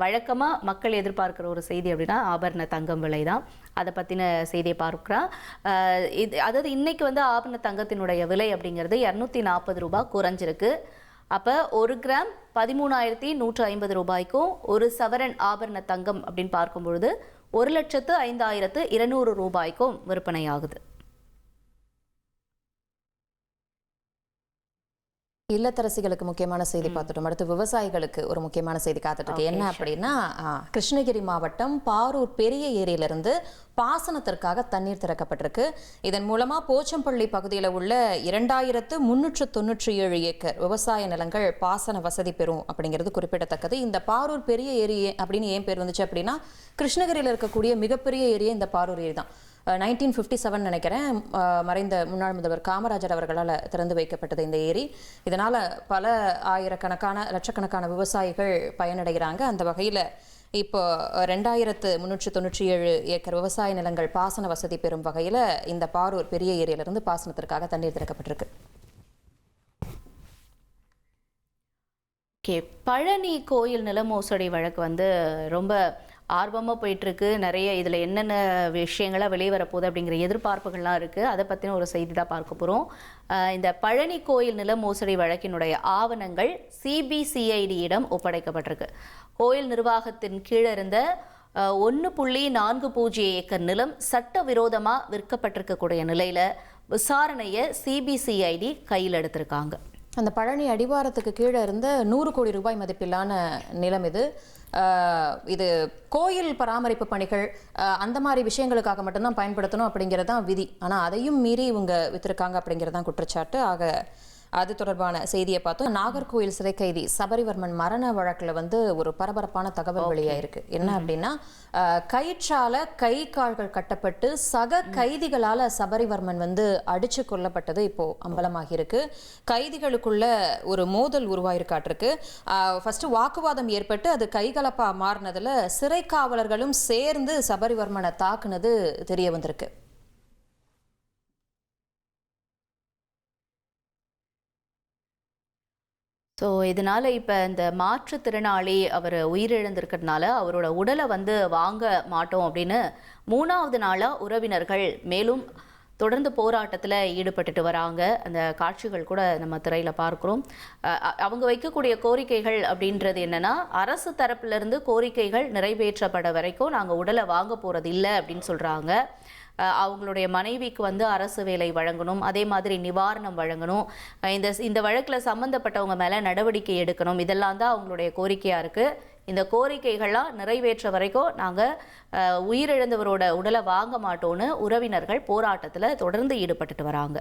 வழக்கமாக மக்கள் எதிர்பார்க்குற ஒரு செய்தி அப்படின்னா ஆபரண தங்கம் விலை தான். அதை பற்றின செய்தியை பார்க்குறோம். அதாவது இன்னைக்கு வந்து ஆபரண தங்கத்தினுடைய விலை அப்படிங்கிறது 240 ரூபாய் குறைஞ்சிருக்கு. அப்போ 1 கிராம் 13,150 ரூபாய்க்கும், ஒரு சவரன் ஆபரண தங்கம் அப்படின்னு பார்க்கும்பொழுது 1,05,200 ரூபாய்க்கும் விற்பனையாகுது. இல்லத்தரசிகளுக்கு முக்கியமான செய்தி பார்த்துட்டோம். அடுத்து விவசாயிகளுக்கு ஒரு முக்கியமான செய்தி காத்துட்டு இருக்கு. என்ன அப்படின்னா, கிருஷ்ணகிரி மாவட்டம் பாரூர் பெரிய ஏரியிலிருந்து பாசனத்திற்காக தண்ணீர் திறக்கப்பட்டிருக்கு. இதன் மூலமா போச்சம்பள்ளி பகுதியில் உள்ள 2,397 ஏக்கர் விவசாய நிலங்கள் பாசன வசதி பெறும் அப்படிங்கிறது குறிப்பிடத்தக்கது. இந்த பாரூர் பெரிய ஏரி அப்படின்னு ஏன் பேர் வந்துச்சு அப்படின்னா, கிருஷ்ணகிரியில் இருக்கக்கூடிய மிகப்பெரிய ஏரியா இந்த பாரூர் ஏரி தான். 1957 நினைக்கிறேன், மறைந்த முன்னாள் முதல்வர் காமராஜர் அவர்களால் திறந்து வைக்கப்பட்டது இந்த ஏரி. இதனால் பல ஆயிரக்கணக்கான லட்சக்கணக்கான விவசாயிகள் பயனடைகிறாங்க. அந்த வகையில் இப்போ 2,397 ஏக்கர் விவசாய நிலங்கள் பாசன வசதி பெறும் வகையில் இந்த பாரூர் பெரிய ஏரியிலிருந்து பாசனத்திற்காக தண்ணீர் திறக்கப்பட்டிருக்கு. பழனி கோயில் நில மோசடி வழக்கு வந்து ரொம்ப ஆர்வமாக போயிட்டுருக்கு. நிறைய இதில் என்னென்ன விஷயங்களாக வெளியே வரப்போகுது அப்படிங்கிற எதிர்பார்ப்புகள்லாம் இருக்குது. அதை பற்றின ஒரு செய்தி தான் பார்க்க போகிறோம். இந்த பழனி கோயில் நில மோசடி வழக்கினுடைய ஆவணங்கள் சிபிசிஐடியிடம் ஒப்படைக்கப்பட்டிருக்கு. கோயில் நிர்வாகத்தின் கீழே இருந்த 1.40 ஏக்கர் நிலம் சட்டவிரோதமாக விற்கப்பட்டிருக்கக்கூடிய நிலையில் விசாரணையை சிபிசிஐடி கையில் எடுத்திருக்காங்க. அந்த பழனி அடிவாரத்துக்கு கீழே இருந்த 100 கோடி ரூபாய் மதிப்பிலான நிலம் இது கோயில் பராமரிப்பு பணிகள் அந்த மாதிரி விஷயங்களுக்காக மட்டும்தான் பயன்படுத்தணும் அப்படிங்கிறது தான் விதி. ஆனால் அதையும் மீறி இவங்க வித்திருக்காங்க அப்படிங்கிறது தான் குற்றச்சாட்டு. ஆக அது தொடர்பான செய்தியை பார்த்தோம். நாகர்கோயில் சிறை கைதி சபரிவர்மன் மரண வழக்கில் வந்து ஒரு பரபரப்பான தகவல் வெளியாயிருக்கு. என்ன அப்படின்னா, கயிற்றால கை கால்கள் கட்டப்பட்டு சக கைதிகளால் சபரிவர்மன் வந்து அடிச்சு கொல்லப்பட்டது இப்போ அம்பலமாகி இருக்கு. கைதிகளுக்குள்ள ஒரு மோதல் உருவாயிருக்காட்டிருக்கு. ஃபர்ஸ்ட் வாக்குவாதம் ஏற்பட்டு அது கைகலப்பா மாறினதுல சிறை காவலர்களும் சேர்ந்து சபரிவர்மனை தாக்குனது தெரிய வந்திருக்கு. ஸோ இதனால் இப்போ இந்த மாற்றுத்திறனாளி அவர் உயிரிழந்திருக்கிறதுனால அவரோட உடலை வந்து வாங்க மாட்டோம் அப்படின்னு 3வது நாளாக உறவினர்கள் மேலும் தொடர்ந்து போராட்டத்தில் ஈடுபட்டுட்டு வராங்க. அந்த காட்சிகள் கூட நம்ம திரையில் பார்க்குறோம். அவங்க வைக்கக்கூடிய கோரிக்கைகள் அப்படின்றது என்னென்னா, அரசு தரப்பிலிருந்து கோரிக்கைகள் நிறைவேற்றப்பட வரைக்கும் நாங்கள் உடலை வாங்க போகிறது இல்லை அப்படின்னு சொல்கிறாங்க. அவங்களுடைய மனைவிக்கு வந்து அரசு வேலை வழங்கணும், அதே மாதிரி நிவாரணம் வழங்கணும், இந்த வழக்கில் சம்மந்தப்பட்டவங்க மேலே நடவடிக்கை எடுக்கணும். இதெல்லாம் தான் அவங்களுடைய கோரிக்கையாக இருக்குது. இந்த கோரிக்கைகள்லாம் நிறைவேற்ற வரைக்கும் நாங்கள் உயிரிழந்தவரோட உடலை வாங்க மாட்டோன்னு உறவினர்கள் போராட்டத்தில் தொடர்ந்து ஈடுபட்டுட்டு வராங்க.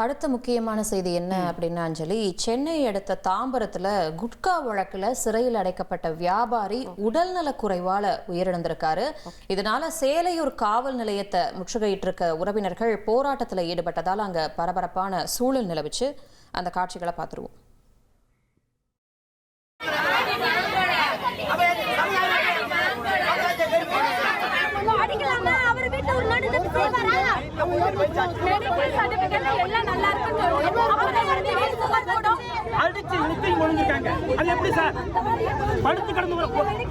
அடுத்த முக்கியமான செய்தி என்ன அப்படின்னா, அஞ்சலி, சென்னை அடுத்த தாம்பரத்தில் குட்கா வழக்கில் சிறையில் அடைக்கப்பட்ட வியாபாரி உடல்நலக் குறைவால் உயிரிழந்திருக்காரு. இதனால சேலையூர் காவல் நிலையத்தை முற்றுகையிட்டிருக்க உறவினர்கள் போராட்டத்தில் ஈடுபட்டதால் அங்கே பரபரப்பான சூழல் நிலவுச்சு. அந்த காட்சிகளை பார்த்துருவோம். அடிச்சு நிறுத்தி முடிஞ்சிருக்காங்க. அது எப்படி சார்? படுத்து கிடந்து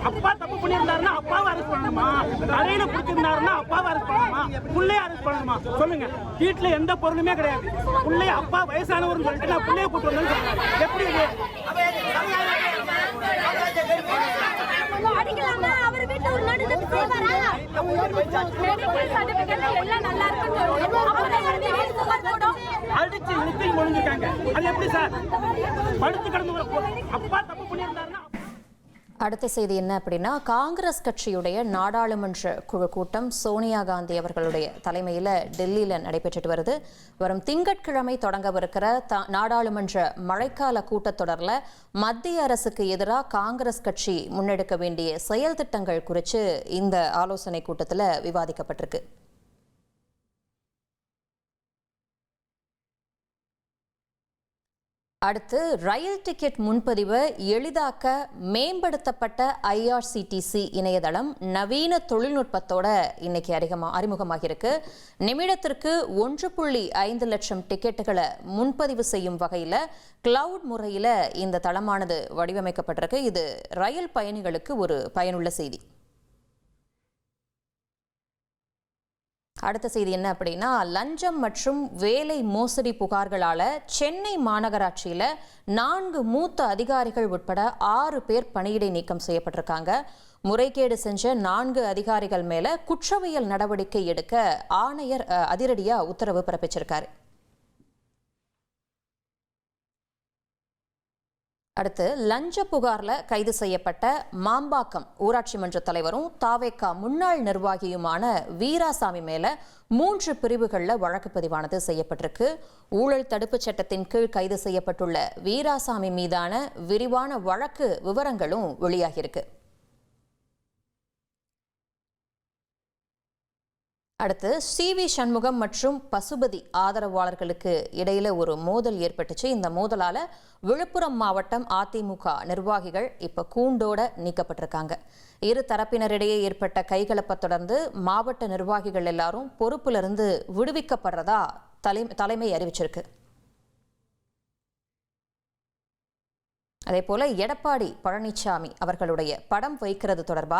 அப்பா தப்பு பண்ணியிருந்தாருன்னா அப்பாவை அரெஸ்ட் பண்ணணுமா? கடையில பிடிச்சிருந்தாருன்னா அப்பாவை அரெஸ்ட் பண்ணணுமா? பிள்ளைய அரெஸ்ட் பண்ணணுமா? சொல்லுங்க. வீட்டுல எந்த பொருளுமே கிடையாது. பிள்ளைய அப்பா வயசானவர்னு சொல்லிட்டு நான் பிள்ளைய கூட்டு வந்தேன்னு சொல்றேன். எப்படி இது? அடிச்சு நிறுத்தி முடிஞ்சிருக்காங்க. அது எப்படி சார்? படுத்து கிடந்து அப்பா தப்பு பண்ணியிருந்தாருன்னா. அடுத்த செய்தி என்ன அப்படின்னா, காங்கிரஸ் கட்சியுடைய நாடாளுமன்ற குழு கூட்டம் சோனியா காந்தி அவர்களுடைய தலைமையில் டெல்லியில் நடைபெற்றுட்டு வருது. வரும் திங்கட்கிழமை தொடங்கவிருக்கிற நாடாளுமன்ற மழைக்கால கூட்டத்தொடரில் மத்திய அரசுக்கு எதிராக காங்கிரஸ் கட்சி முன்னெடுக்க வேண்டிய செயல் திட்டங்கள் குறித்து இந்த ஆலோசனை கூட்டத்தில் விவாதிக்கப்பட்டிருக்கு. அடுத்து ரயில் டிக்கெட் முன்பதிவை எளிதாக்க மேம்படுத்தப்பட்ட IRCTC இணையதளம் நவீன தொழில்நுட்பத்தோட இன்னைக்கு அறிமுகமாகியிருக்கு. நிமிடத்திற்கு 1.5 லட்சம் டிக்கெட்டுகளை முன்பதிவு செய்யும் வகையில் கிளவுட் முறையில் இந்த தளமானது வடிவமைக்கப்பட்டிருக்கு. இது ரயில் பயணிகளுக்கு ஒரு பயனுள்ள செய்தி. அடுத்த செய்தி என்ன அப்படின்னா, லஞ்சம் மற்றும் வேலை மோசடி புகார்களால சென்னை மாநகராட்சியில் 4 மூத்த அதிகாரிகள் உட்பட 6 பேர் பணியிடை நீக்கம் செய்யப்பட்டிருக்காங்க. முறைகேடு செஞ்ச 4 அதிகாரிகள் மேல குற்றவியல் நடவடிக்கை எடுக்க ஆணையர் அதிரடியா உத்தரவு பிறப்பிச்சிருக்காரு. அடுத்து லஞ்ச புகார்ல கைது செய்யப்பட்ட மாம்பாக்கம் ஊராட்சி மன்ற தலைவரும் தாவேகா முன்னாள் நிர்வாகியுமான வீராசாமி மேல 3 பிரிவுகளில் வழக்கு பதிவானது செய்யப்பட்டிருக்கு. ஊழல் தடுப்பு சட்டத்தின் கீழ் கைது செய்யப்பட்டுள்ள வீராசாமி மீதான விரிவான வழக்கு விவரங்களும் வெளியாகியிருக்கு. அடுத்து CV சண்முகம் மற்றும் பசுபதி ஆதரவாளர்களுக்கு இடையில ஒரு மோதல் ஏற்பட்டுச்சு. இந்த மோதலால விழுப்புரம் மாவட்டம் அதிமுக நிர்வாகிகள் இப்ப கூண்டோட நீக்கப்பட்டிருக்காங்க. இரு தரப்பினரிடையே ஏற்பட்ட கைகலப்பை தொடர்ந்து மாவட்ட நிர்வாகிகள் எல்லாரும் பொறுப்பிலிருந்து விடுவிக்கப்படுறதா தலைமை அறிவிச்சிருக்கு. அதேபோல எடப்பாடி பழனிசாமி அவர்களுடைய படம் வைக்கிறது தொடர்பா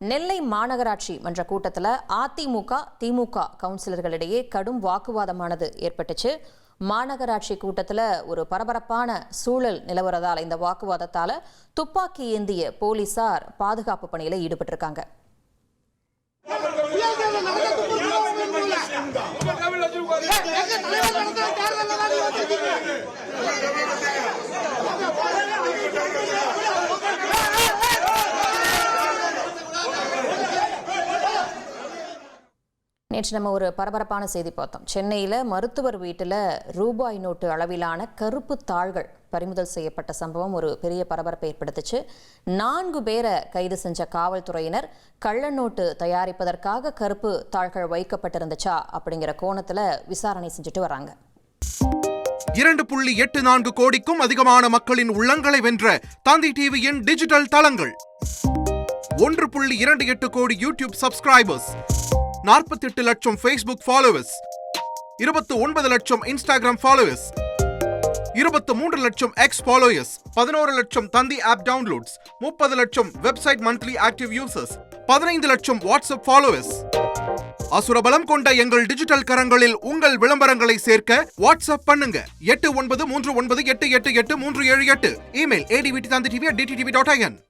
நெல்லை மாநகராட்சி மன்ற கூட்டத்தில் அதிமுக திமுக கவுன்சிலர்களிடையே கடும் வாக்குவாதமானது ஏற்பட்டுச்சு. மாநகராட்சி கூட்டத்தில் ஒரு பரபரப்பான சூழல் நிலவரதால் இந்த வாக்குவாதத்தால துப்பாக்கி ஏந்திய போலீசார் பாதுகாப்பு பணியில் ஈடுபட்டிருக்காங்க. நேற்று நம்ம ஒரு பரபரப்பான செய்தி பார்த்தோம். சென்னையில் மருத்துவர் வீட்டில் ரூபாய் நோட்டு அளவிலான கருப்பு தாள்கள் பறிமுதல் செய்யப்பட்ட சம்பவம் ஒரு பெரிய பரபரப்பை ஏற்படுத்துச்சு. 4 பேரை கைது செஞ்ச காவல்துறையினர் கள்ள நோட்டு தயாரிப்பதற்காக கருப்பு தாள்கள் வைக்கப்பட்டிருந்துச்சா அப்படிங்கிற கோணத்தில் விசாரணை செஞ்சுட்டு வராங்க. 2.84 கோடிக்கும் அதிகமான மக்களின் உள்ளங்களை வென்ற தந்தி டிவியின் டிஜிட்டல் தளங்கள், 1.28 கோடி யூடியூப் சப்ஸ்கிரைபர்ஸ், 48 லட்சம் Facebook ஃபாலோவர்ஸ், 29 லட்சம் Instagram ஃபாலோவர்ஸ், 23 லட்சம் X ஃபாலோவர்ஸ், 11 லட்சம் தந்தி ஆப் டவுன்லோட்ஸ், 30 லட்சம் வெப்சைட் மந்த்லி ஆக்டிவ் யூசர்ஸ், 15 லட்சம் வாட்ஸ்அப் ஃபாலோவர்ஸ். அசுரபலம் கொண்ட எங்கள் டிஜிட்டல் கரங்களில் உங்கள் விளம்பரங்களை சேர்க்க வாட்ஸ்அப் பண்ணுங்க. 8939888838. Email advtv@dttv.in.